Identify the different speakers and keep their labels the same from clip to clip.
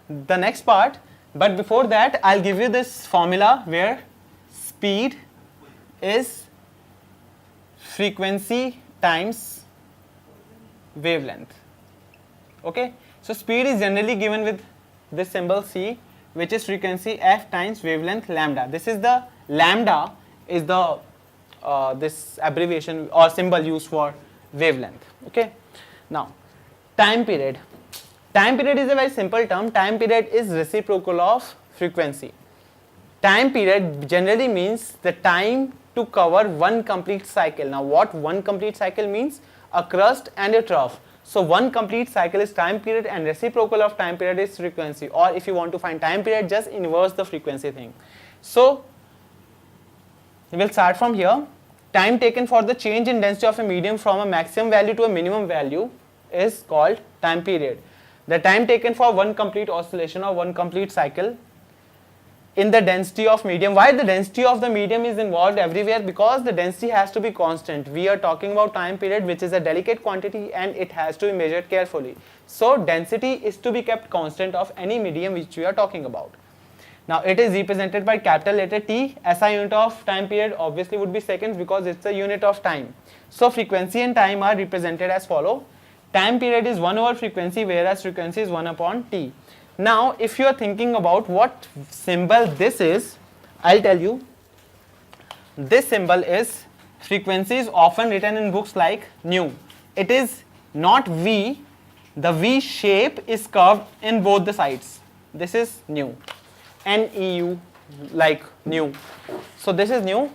Speaker 1: the next part, but before that I'll give you this formula where speed is frequency times wavelength. Okay, so speed is generally given with this symbol c, which is frequency, f times wavelength lambda. This is the lambda is the this abbreviation or symbol used for wavelength. Okay, now time period. Time period is a very simple term. Time period is reciprocal of frequency. Time period generally means the time to cover one complete cycle. Now what one complete cycle means? A crust and a trough. So one complete cycle is time period and reciprocal of time period is frequency, or if you want to find time period, just inverse the frequency thing. So we will start from here. Time taken for the change in density of a medium from a maximum value to a minimum value is called time period. The time taken for one complete oscillation or one complete cycle in the density of medium. Why the density of the medium is involved everywhere? Because the density has to be constant. We are talking about time period, which is a delicate quantity and it has to be measured carefully. So density is to be kept constant of any medium which we are talking about. Now it is represented by capital letter T. SI unit of time period obviously would be seconds because it's a unit of time. So frequency and time are represented as follow. Time period is 1 over frequency, whereas frequency is 1 upon T. Now if you are thinking about what symbol this is, I'll tell you. This symbol is frequency, is often written in books like nu. It is not V. The V shape is curved in both the sides. This is nu. NEU, like nu. So this is nu,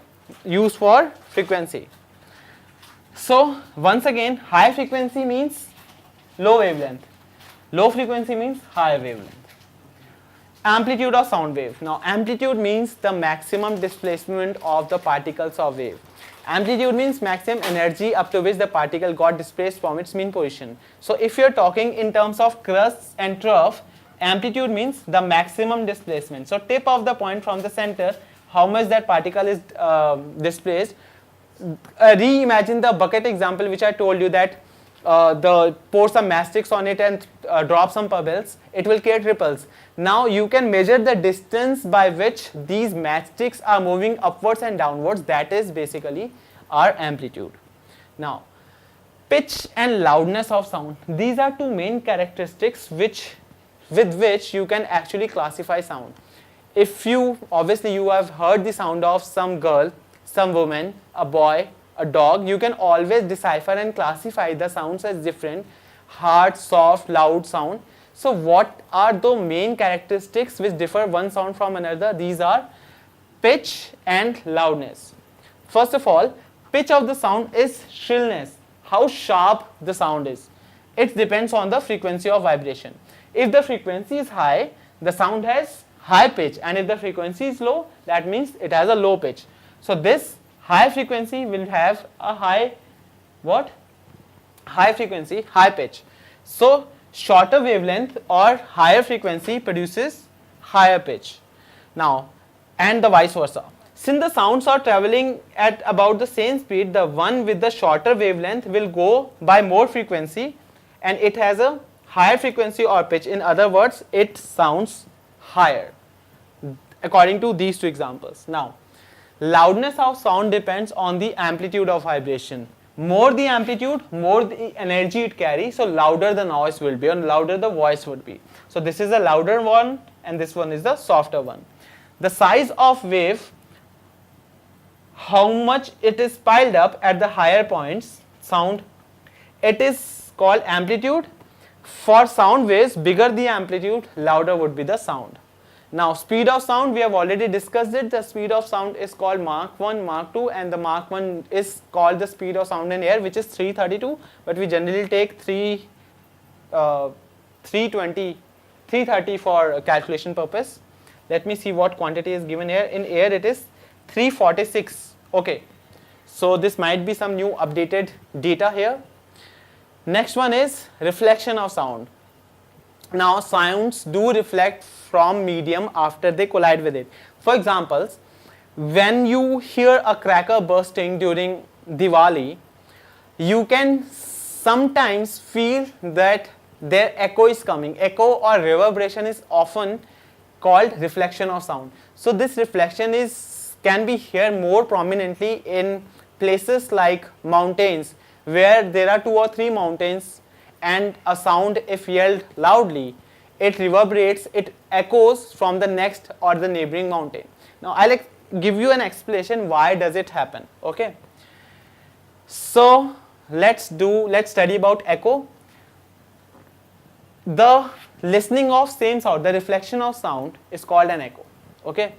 Speaker 1: used for frequency. So once again, high frequency means low wavelength. Low frequency means high wavelength. Amplitude of sound wave. Now amplitude means the maximum displacement of the particles of wave. Amplitude means maximum energy up to which the particle got displaced from its mean position. So if you are talking in terms of crust and trough, amplitude means the maximum displacement. So tip of the point from the center, how much that particle is displaced. Reimagine the bucket example which I told you, that pour some mastics on it and drop some pebbles, it will create ripples. Now you can measure the distance by which these matchsticks are moving upwards and downwards. That is basically our amplitude. Now pitch and loudness of sound. These are two main characteristics with which you can actually classify sound. If you, obviously you have heard the sound of some girl, some woman, a boy, a dog, you can always decipher and classify the sounds as different: hard, soft, loud sound. So what are the main characteristics which differ one sound from another? These are pitch and loudness. First of all, pitch of the sound is shrillness, how sharp the sound is. It depends on the frequency of vibration. If the frequency is high, the sound has high pitch, and if the frequency is low, that means it has a low pitch. So this high frequency will have a high what? High frequency, high pitch. So shorter wavelength or higher frequency produces higher pitch. Now, and the vice versa. Since the sounds are traveling at about the same speed, the one with the shorter wavelength will go by more frequency and it has a higher frequency or pitch. In other words, it sounds higher, according to these two examples. Now, loudness of sound depends on the amplitude of vibration. More the amplitude, more the energy it carries, so louder the noise will be and louder the voice would be. So this is the louder one and this one is the softer one. The size of wave, how much it is piled up at the higher points, sound, it is called amplitude. For sound waves, bigger the amplitude, louder would be the sound. Now speed of sound, we have already discussed it. The speed of sound is called Mach 1, Mach 2, and the Mach 1 is called the speed of sound in air, which is 332, but we generally take 330 for calculation purpose. Let me see what quantity is given here. In air it is 346. Okay, so this might be some new updated data here. Next one is reflection of sound. Now sounds do reflect from medium after they collide with it. For example, when you hear a cracker bursting during Diwali, you can sometimes feel that their echo is coming. Echo or reverberation is often called reflection of sound. So this reflection can be here more prominently in places like mountains, where there are 2 or 3 mountains and a sound if yelled loudly, it reverberates, it echoes from the next or the neighboring mountain. Now I'll give you an explanation why does it happen. Okay, so let's study about echo. The listening of same sound, the reflection of sound is called an echo. Okay,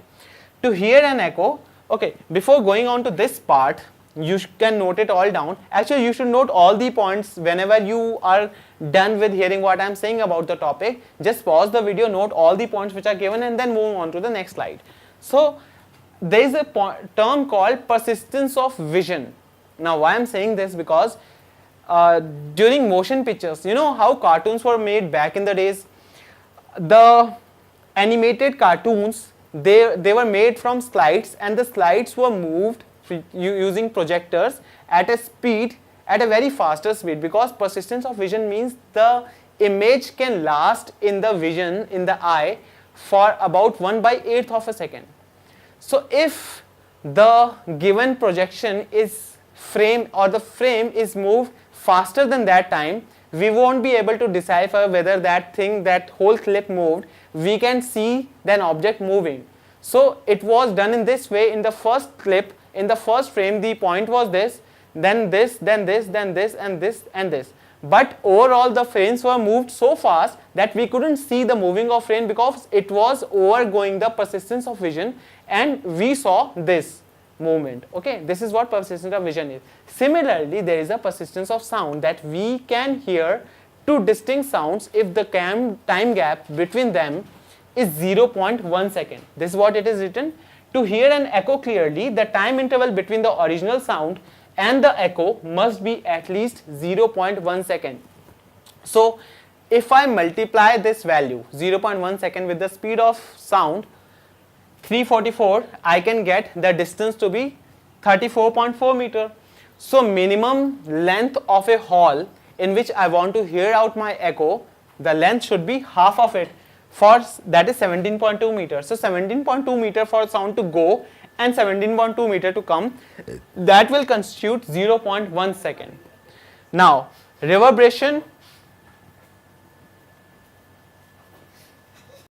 Speaker 1: to hear an echo, okay, before going on to this part, you can note it all down. Actually, you should note all the points whenever you are done with hearing what I am saying about the topic. Just pause the video, note all the points which are given, and then move on to the next slide. So there is a term called persistence of vision. Now why I am saying this, because during motion pictures, you know how cartoons were made back in the days. The animated cartoons, they were made from slides, and the slides were moved using projectors at a speed, at a very faster speed, because persistence of vision means the image can last in the vision, in the eye, for about 1/8 of a second. So if the given projection is frame, or the frame is moved faster than that time, we won't be able to decipher whether that thing, that whole clip moved. We can see that object moving. So it was done in this way. In the first clip, in the first frame, the point was this, then this, then this, then this, and this, and this. But overall the frames were moved so fast that we couldn't see the moving of frame, because it was overgoing the persistence of vision, and we saw this movement. Okay, this is what persistence of vision is. Similarly, there is a persistence of sound, that we can hear 2 distinct sounds if the time gap between them is 0.1 second. This is what it is written. To hear an echo clearly, the time interval between the original sound and the echo must be at least 0.1 second. So if I multiply this value 0.1 second with the speed of sound 344, I can get the distance to be 34.4 meter. So minimum length of a hall in which I want to hear out my echo, the length should be half of it. For that is 17.2 meters. So 17.2 meter for sound to go and 17.2 meter to come, that will constitute 0.1 second. Now reverberation